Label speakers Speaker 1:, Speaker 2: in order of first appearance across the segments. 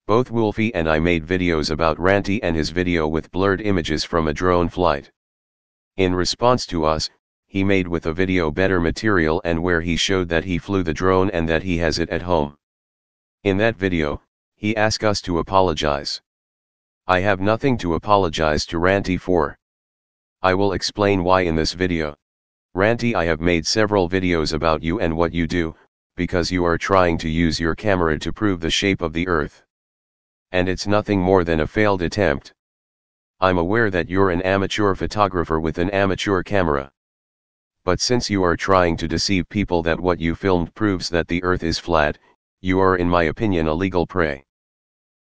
Speaker 1: Both Wolfie and I made videos about Ranty and his video with blurred images from a drone flight. In response to us, he made with a video better material and where he showed that he flew the drone and that he has it at home. In that video, he asked us to apologize. I have nothing to apologize to Ranty for. I will explain why in this video. Ranty, I have made several videos about you and what you do, because you are trying to use your camera to prove the shape of the earth. And it's nothing more than a failed attempt. I'm aware that you're an amateur photographer with an amateur camera. But since you are trying to deceive people that what you filmed proves that the earth is flat, you are in my opinion a legal prey.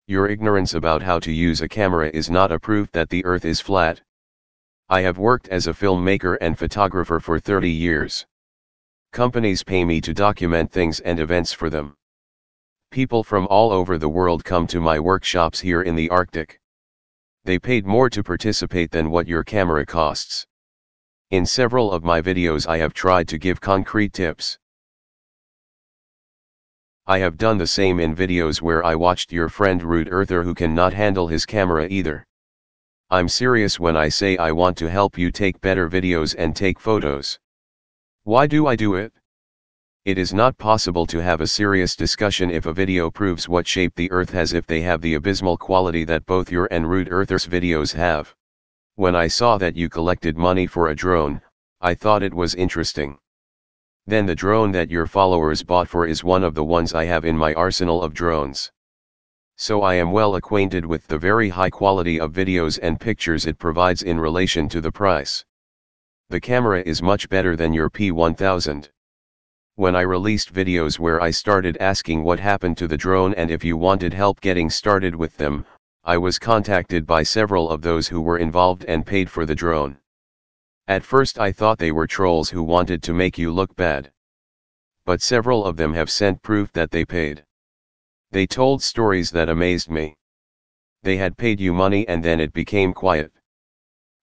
Speaker 1: Your ignorance about how to use a camera is not a proof that the earth is flat. I have worked as a filmmaker and photographer for 30 years. Companies pay me to document things and events for them. People from all over the world come to my workshops here in the Arctic. They paid more to participate than what your camera costs. In several of my videos I have tried to give concrete tips. I have done the same in videos where I watched your friend Rude Earther who cannot handle his camera either. I'm serious when I say I want to help you take better videos and take photos. Why do I do it? It is not possible to have a serious discussion if a video proves what shape the earth has if they have the abysmal quality that both your and Rude Earther's videos have. When I saw that you collected money for a drone, I thought it was interesting. Then the drone that your followers bought for is one of the ones I have in my arsenal of drones. So I am well acquainted with the very high quality of videos and pictures it provides in relation to the price. The camera is much better than your P1000. When I released videos where I started asking what happened to the drone and if you wanted help getting started with them, I was contacted by several of those who were involved and paid for the drone. At first I thought they were trolls who wanted to make you look bad. But several of them have sent proof that they paid. They told stories that amazed me. They had paid you money and then it became quiet.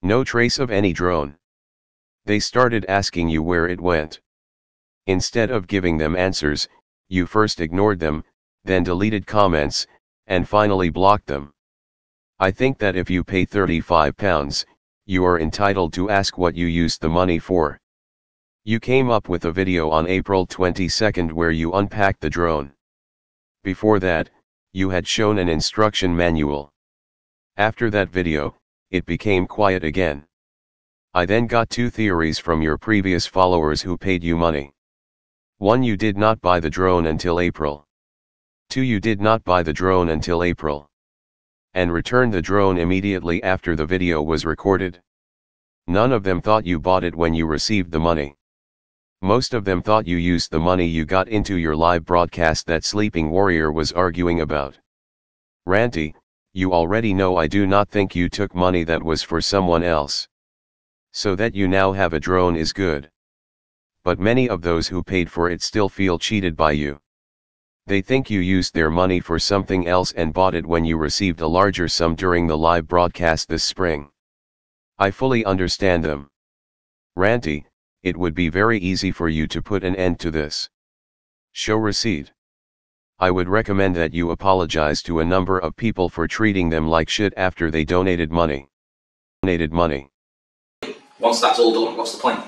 Speaker 1: No trace of any drone. They started asking you where it went. Instead of giving them answers, you first ignored them, then deleted comments, and finally blocked them. I think that if you pay £35, you are entitled to ask what you used the money for. You came up with a video on April 22nd where you unpacked the drone. Before that, you had shown an instruction manual. After that video, it became quiet again. I then got two theories from your previous followers who paid you money. 1. You did not buy the drone until April. 2. You did not buy the drone until April. And returned the drone immediately after the video was recorded. None of them thought you bought it when you received the money. Most of them thought you used the money you got into your live broadcast that Sleeping Warrior was arguing about. Ranty, you already know I do not think you took money that was for someone else. So that you now have a drone is good. But many of those who paid for it still feel cheated by you. They think you used their money for something else and bought it when you received a larger sum during the live broadcast this spring. I fully understand them. Ranty, it would be very easy for you to put an end to this. Show receipt. I would recommend that you apologize to a number of people for treating them like shit after they donated money.
Speaker 2: Once that's all done, what's the point?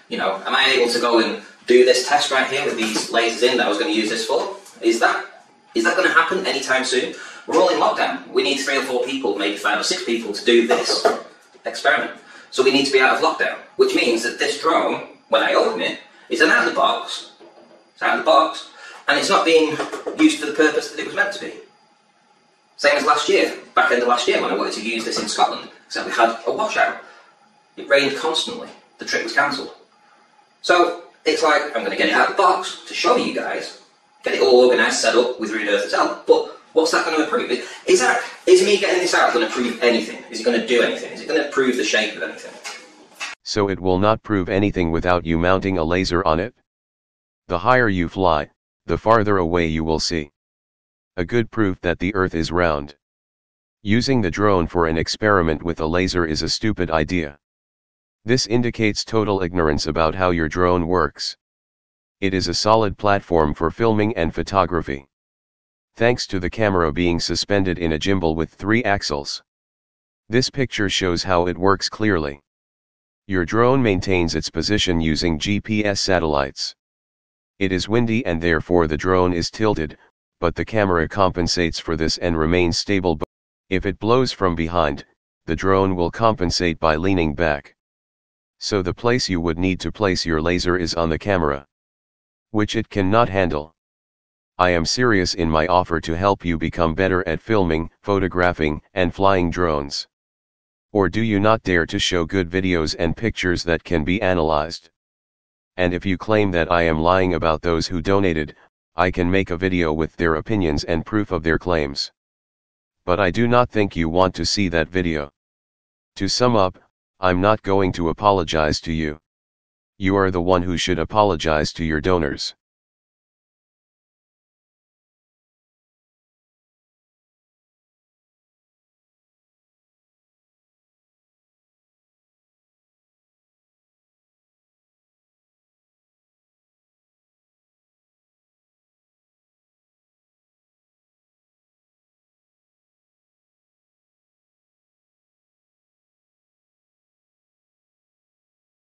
Speaker 2: You know, am I able to go and do this test right here with these lasers in that I was going to use this for? Is that going to happen anytime soon? We're all in lockdown. We need 3 or 4 people, maybe 5 or 6 people to do this experiment. So we need to be out of lockdown, which means that this drone, when I open it, is out of the box. It's out of the box, and it's not being used for the purpose that it was meant to be. Same as last year, back end of last year when I wanted to use this in Scotland, except we had a washout. It rained constantly. The trip was cancelled. So it's like, I'm going to get it out of the box to show you guys, get it all organised, set up with Rude Earther's help, but what's that going to improve? Is me getting this out going to prove anything? Is it going to do anything? Is it going to prove the shape of anything?
Speaker 1: So it will not prove anything without you mounting a laser on it? The higher you fly, the farther away you will see. A good proof that the earth is round. Using the drone for an experiment with a laser is a stupid idea. This indicates total ignorance about how your drone works. It is a solid platform for filming and photography. thanks to the camera being suspended in a gimbal with 3 axles. This picture shows how it works clearly. Your drone maintains its position using GPS satellites. It is windy and therefore the drone is tilted, but the camera compensates for this and remains stable. But if it blows from behind, the drone will compensate by leaning back. So the place you would need to place your laser is on the camera, which it cannot handle. I am serious in my offer to help you become better at filming, photographing, and flying drones. Or do you not dare to show good videos and pictures that can be analyzed? And if you claim that I am lying about those who donated, I can make a video with their opinions and proof of their claims. But I do not think you want to see that video. To sum up, I'm not going to apologize to you. You are the one who should apologize to your donors.